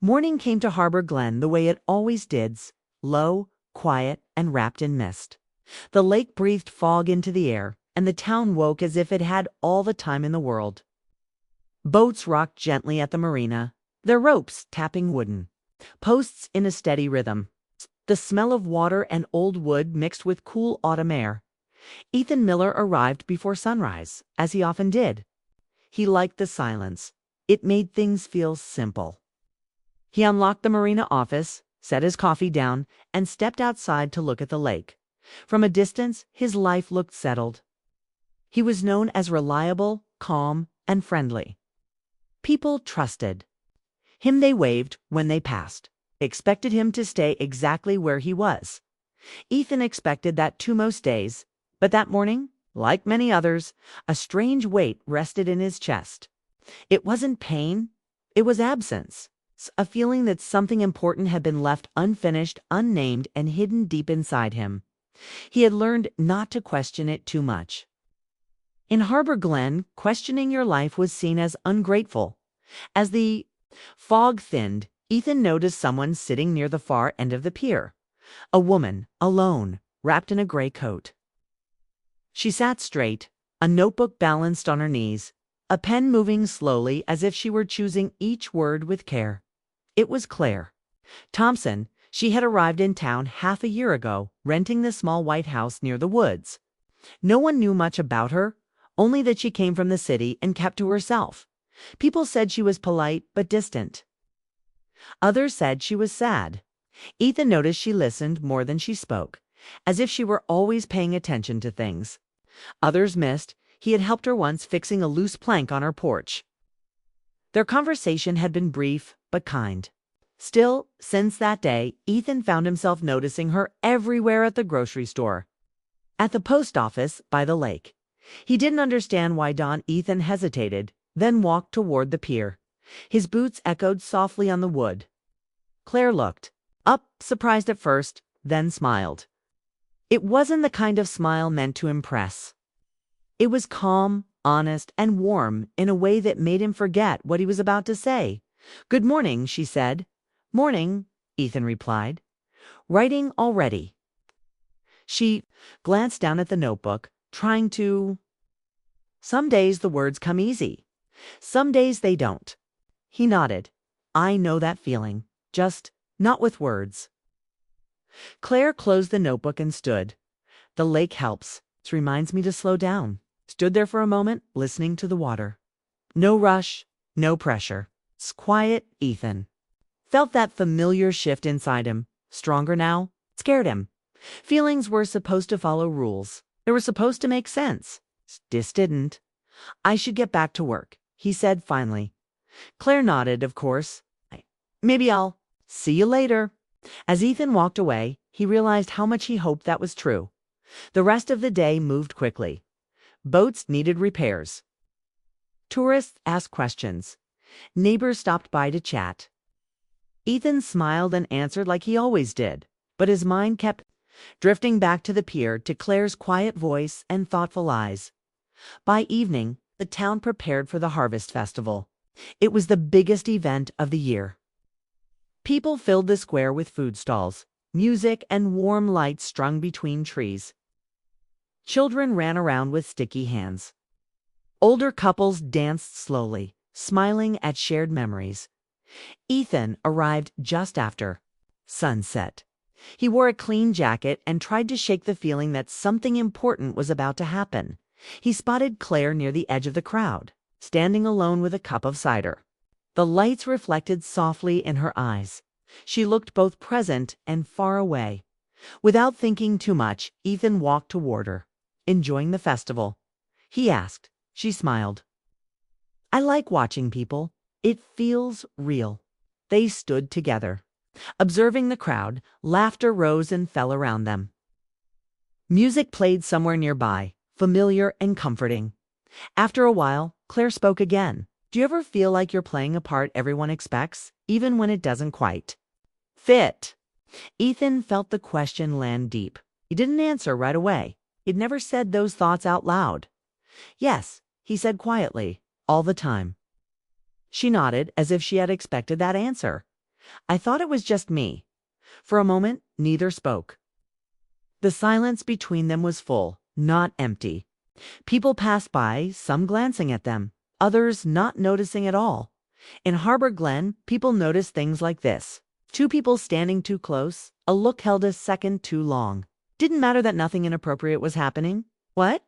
Morning came to Harbor Glen the way it always did, low, quiet, and wrapped in mist. The lake breathed fog into the air, and the town woke as if it had all the time in the world. Boats rocked gently at the marina, their ropes tapping wooden posts in a steady rhythm. The smell of water and old wood mixed with cool autumn air. Ethan Miller arrived before sunrise, as he often did. He liked the silence. It made things feel simple. He unlocked the marina office, set his coffee down, and stepped outside to look at the lake. From a distance, his life looked settled. He was known as reliable, calm, and friendly. People trusted him. They waved when they passed, expected him to stay exactly where he was. Ethan expected that too most days, but that morning, like many others, a strange weight rested in his chest. It wasn't pain, it was absence, a feeling that something important had been left unfinished, unnamed, and hidden deep inside him. He had learned not to question it too much. In Harbor Glen, questioning your life was seen as ungrateful. As the fog thinned, Ethan noticed someone sitting near the far end of the pier. A woman, alone, wrapped in a gray coat. She sat straight, a notebook balanced on her knees, a pen moving slowly as if she were choosing each word with care. It was Claire Thompson. She had arrived in town half a year ago, renting the small white house near the woods. No one knew much about her, only that she came from the city and kept to herself. People said she was polite but distant. Others said she was sad. Ethan noticed she listened more than she spoke, as if she were always paying attention to things. Others missed he had helped her once fixing a loose plank on her porch. Their conversation had been brief but kind. Still, since that day, Ethan found himself noticing her everywhere: at the grocery store, at the post office, by the lake. He didn't understand why. Ethan hesitated, then walked toward the pier. His boots echoed softly on the wood. Claire looked up, surprised at first, then smiled. It wasn't the kind of smile meant to impress. It was calm, honest, and warm in a way that made him forget what he was about to say. "Good morning," she said. "Morning," Ethan replied. "Writing already?" She glanced down at the notebook, trying to... Some days the words come easy. Some days they don't. He nodded. "I know that feeling. Just not with words." Claire closed the notebook and stood. "The lake helps. It reminds me to slow down." Stood there for a moment, listening to the water. No rush, no pressure. It's quiet. Ethan felt that familiar shift inside him. Stronger now. It scared him. Feelings were supposed to follow rules. They were supposed to make sense. This didn't. "I should get back to work," he said finally. Claire nodded, "Of course. Maybe I'll see you later." As Ethan walked away, he realized how much he hoped that was true. The rest of the day moved quickly. Boats needed repairs. Tourists asked questions. Neighbors stopped by to chat. Ethan smiled and answered like he always did, but his mind kept drifting back to the pier, to Claire's quiet voice and thoughtful eyes. By evening, the town prepared for the Harvest Festival. It was the biggest event of the year. People filled the square with food stalls, music, and warm lights strung between trees. Children ran around with sticky hands. Older couples danced slowly, smiling at shared memories. Ethan arrived just after sunset. He wore a clean jacket and tried to shake the feeling that something important was about to happen. He spotted Claire near the edge of the crowd, standing alone with a cup of cider. The lights reflected softly in her eyes. She looked both present and far away. Without thinking too much, Ethan walked toward her. "Enjoying the festival?" he asked. She smiled. "I like watching people. It feels real." They stood together, observing the crowd. Laughter rose and fell around them. Music played somewhere nearby, familiar and comforting. After a while, Claire spoke again. "Do you ever feel like you're playing a part everyone expects, even when it doesn't quite fit?" Ethan felt the question land deep. He didn't answer right away. He'd never said those thoughts out loud. "Yes," he said quietly, "all the time." She nodded, as if she had expected that answer. I thought it was just me. For a moment, neither spoke. The silence between them was full, not empty. People passed by, some glancing at them, others not noticing at all. In Harbor Glen, people noticed things like this. Two people standing too close, a look held a second too long. Didn't matter that nothing inappropriate was happening. What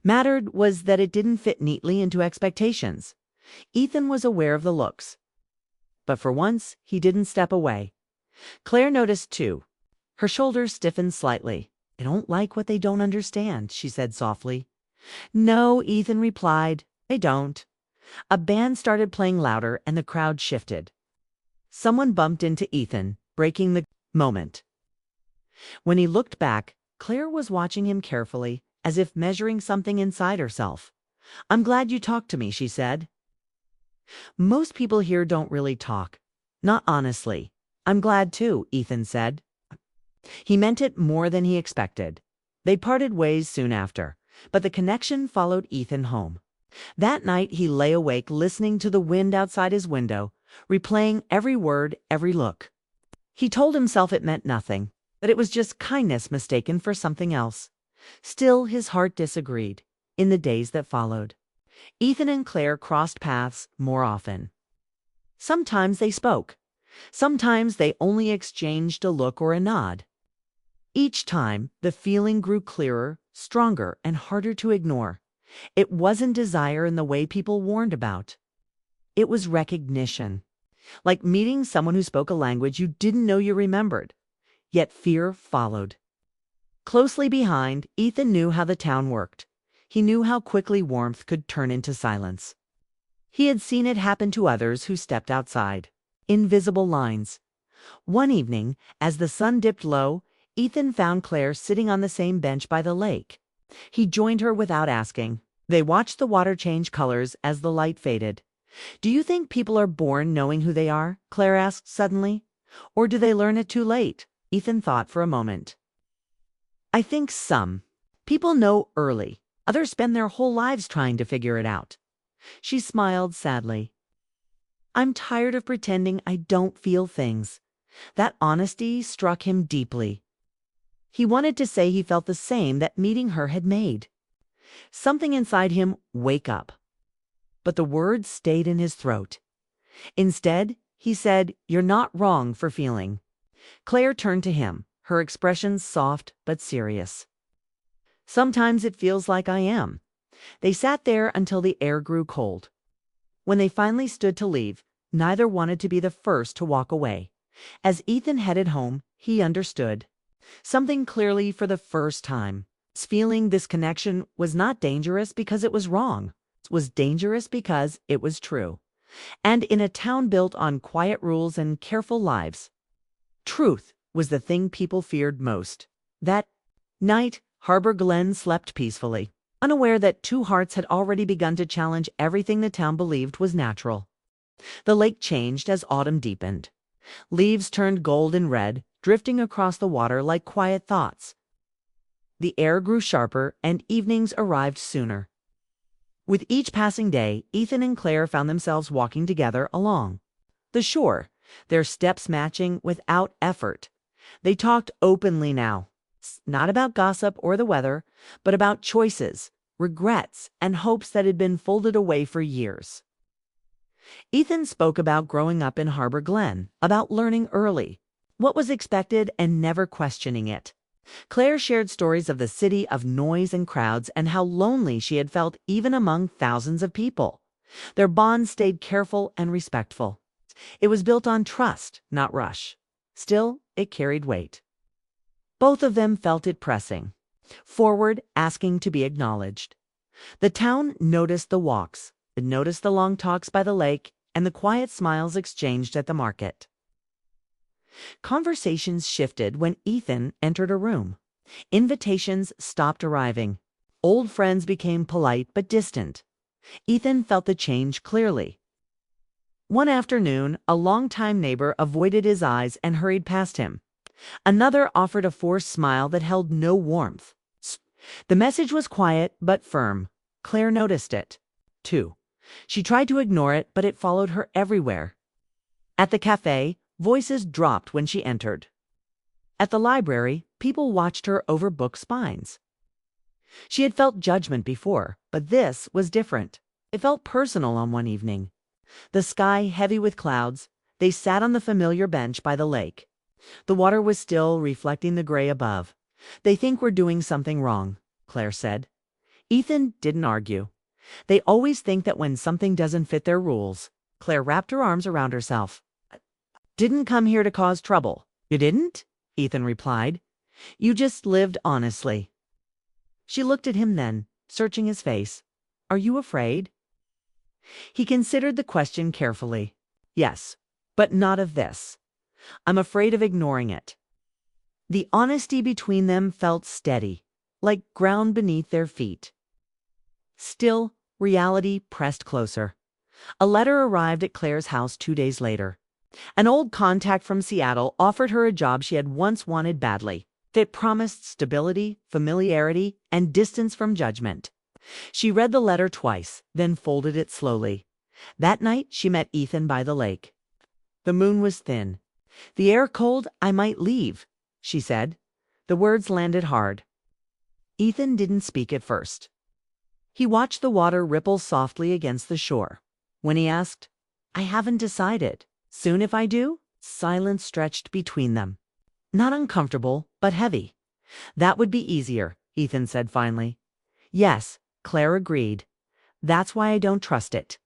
mattered was that it didn't fit neatly into expectations. Ethan was aware of the looks. But for once, he didn't step away. Claire noticed too. Her shoulders stiffened slightly. "I don't like what they don't understand," she said softly. "No," Ethan replied, "they don't." A band started playing louder and the crowd shifted. Someone bumped into Ethan, breaking the moment. When he looked back, Claire was watching him carefully, as if measuring something inside herself. "I'm glad you talked to me," she said. "Most people here don't really talk. Not honestly." "I'm glad too," Ethan said. He meant it more than he expected. They parted ways soon after, but the connection followed Ethan home. That night he lay awake listening to the wind outside his window, replaying every word, every look. He told himself it meant nothing, that it was just kindness mistaken for something else. Still, his heart disagreed. In the days that followed, Ethan and Claire crossed paths more often. Sometimes they spoke. Sometimes they only exchanged a look or a nod. Each time, the feeling grew clearer, stronger, and harder to ignore. It wasn't desire in the way people warned about. It was recognition. Like meeting someone who spoke a language you didn't know you remembered. Yet fear followed. Closely behind, Ethan knew how the town worked. He knew how quickly warmth could turn into silence. He had seen it happen to others who stepped outside. Invisible lines. One evening, as the sun dipped low, Ethan found Claire sitting on the same bench by the lake. He joined her without asking. They watched the water change colors as the light faded. "Do you think people are born knowing who they are?" Claire asked suddenly. "Or do they learn it too late?" Ethan thought for a moment. "I think some people know early. Others spend their whole lives trying to figure it out." She smiled sadly. "I'm tired of pretending I don't feel things." That honesty struck him deeply. He wanted to say he felt the same that meeting her had made. Something inside him wake up. But the words stayed in his throat. Instead, he said, "You're not wrong for feeling." Claire turned to him, her expression soft but serious. "Sometimes it feels like I am." They sat there until the air grew cold. When they finally stood to leave, neither wanted to be the first to walk away. As Ethan headed home, he understood something clearly for the first time. Feeling this connection was not dangerous because it was wrong. It was dangerous because it was true. And in a town built on quiet rules and careful lives, truth was the thing people feared most. That night, Harbor Glen slept peacefully, unaware that two hearts had already begun to challenge everything the town believed was natural. The lake changed as autumn deepened. Leaves turned gold and red, drifting across the water like quiet thoughts. The air grew sharper, and evenings arrived sooner. With each passing day, Ethan and Claire found themselves walking together along the shore, their steps matching without effort. They talked openly now, not about gossip or the weather, but about choices, regrets, and hopes that had been folded away for years. Ethan spoke about growing up in Harbor Glen, about learning early, what was expected and never questioning it. Claire shared stories of the city of noise and crowds and how lonely she had felt even among thousands of people. Their bond stayed careful and respectful. It was built on trust, not rush. Still, it carried weight. Both of them felt it pressing, forward, asking to be acknowledged. The town noticed the walks. It noticed the long talks by the lake and the quiet smiles exchanged at the market. Conversations shifted when Ethan entered a room. Invitations stopped arriving. Old friends became polite but distant. Ethan felt the change clearly. One afternoon, a longtime neighbor avoided his eyes and hurried past him. Another offered a forced smile that held no warmth. The message was quiet but firm. Claire noticed it, too. She tried to ignore it, but it followed her everywhere. At the cafe, Voices dropped when she entered. At the library, people watched her over book spines. She had felt judgment before, but this was different. It felt personal on one evening. The sky heavy with clouds, they sat on the familiar bench by the lake. The water was still, reflecting the gray above. "They think we're doing something wrong," Claire said. Ethan didn't argue. "They always think that when something doesn't fit their rules." Claire wrapped her arms around herself. "Didn't come here to cause trouble." "You didn't?" Ethan replied. "You just lived honestly." She looked at him then, searching his face. "Are you afraid?" He considered the question carefully. "Yes, but not of this. I'm afraid of ignoring it." The honesty between them felt steady, like ground beneath their feet. Still, reality pressed closer. A letter arrived at Claire's house 2 days later. An old contact from Seattle offered her a job she had once wanted badly. It promised stability, familiarity, and distance from judgment. She read the letter twice, then folded it slowly. That night, she met Ethan by the lake. The moon was thin. "The air cold, I might leave," she said. The words landed hard. Ethan didn't speak at first. He watched the water ripple softly against the shore. When he asked, "I haven't decided. Soon if I do?" Silence stretched between them. Not uncomfortable, but heavy. "That would be easier," Ethan said finally. "Yes," Claire agreed. "That's why I don't trust it."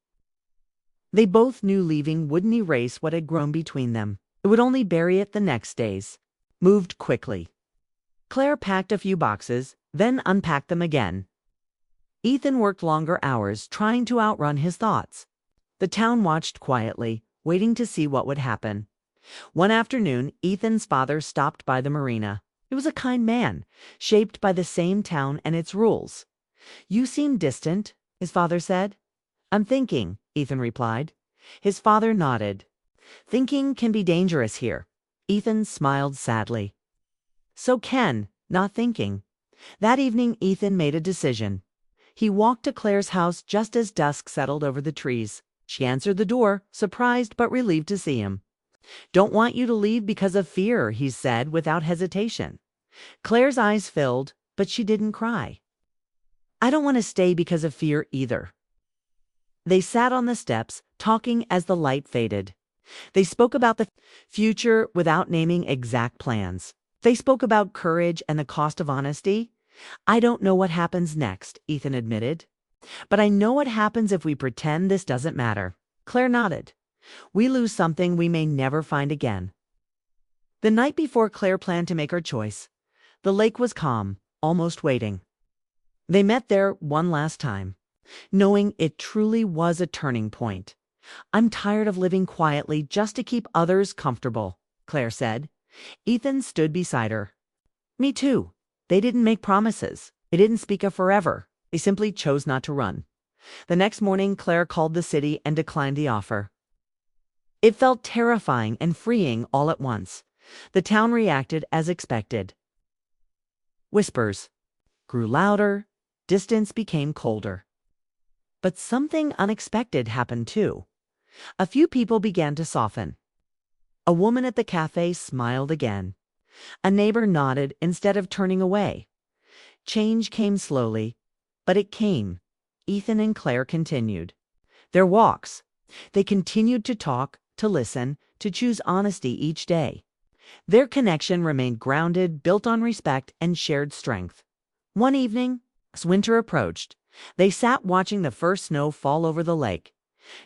They both knew leaving wouldn't erase what had grown between them. It would only bury it the next days. Moved quickly. Claire packed a few boxes, then unpacked them again. Ethan worked longer hours, trying to outrun his thoughts. The town watched quietly, waiting to see what would happen. One afternoon, Ethan's father stopped by the marina. He was a kind man, shaped by the same town and its rules. "You seem distant," his father said. "I'm thinking," Ethan replied. His father nodded. "Thinking can be dangerous here." Ethan smiled sadly. "So can not thinking." That evening, Ethan made a decision. He walked to Claire's house just as dusk settled over the trees. She answered the door, surprised but relieved to see him. "Don't want you to leave because of fear," he said without hesitation. Claire's eyes filled, but she didn't cry. "I don't want to stay because of fear either." They sat on the steps, talking as the light faded. They spoke about the future without naming exact plans. They spoke about courage and the cost of honesty. "I don't know what happens next," Ethan admitted. "But I know what happens if we pretend this doesn't matter." Claire nodded. "We lose something we may never find again." The night before Claire planned to make her choice, the lake was calm, almost waiting. They met there one last time, knowing it truly was a turning point. "I'm tired of living quietly just to keep others comfortable," Claire said. Ethan stood beside her. "Me too." They didn't make promises. They didn't speak of forever. They simply chose not to run. The next morning, Claire called the city and declined the offer. It felt terrifying and freeing all at once. The town reacted as expected. Whispers grew louder. Distance became colder. But something unexpected happened too. A few people began to soften. A woman at the cafe smiled again. A neighbor nodded instead of turning away. Change came slowly, but it came. Ethan and Claire continued their walks. They continued to talk, to listen, to choose honesty each day. Their connection remained grounded, built on respect and shared strength. One evening, as winter approached, they sat watching the first snow fall over the lake.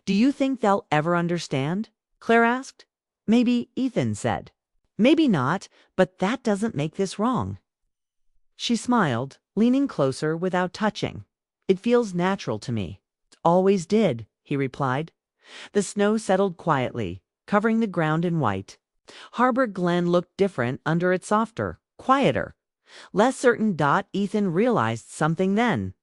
"Do you think they'll ever understand?" Claire asked. "Maybe," Ethan said. "Maybe not, but that doesn't make this wrong." She smiled, leaning closer without touching. "It feels natural to me." "It always did," he replied. The snow settled quietly, covering the ground in white. Harbor Glen looked different under its softer, quieter, less certain dot. Ethan realized something then.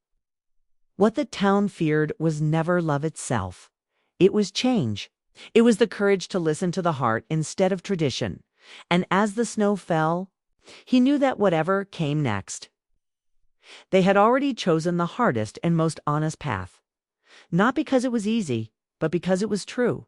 What the town feared was never love itself. It was change. It was the courage to listen to the heart instead of tradition. And as the snow fell, he knew that whatever came next, they had already chosen the hardest and most honest path. Not because it was easy, but because it was true.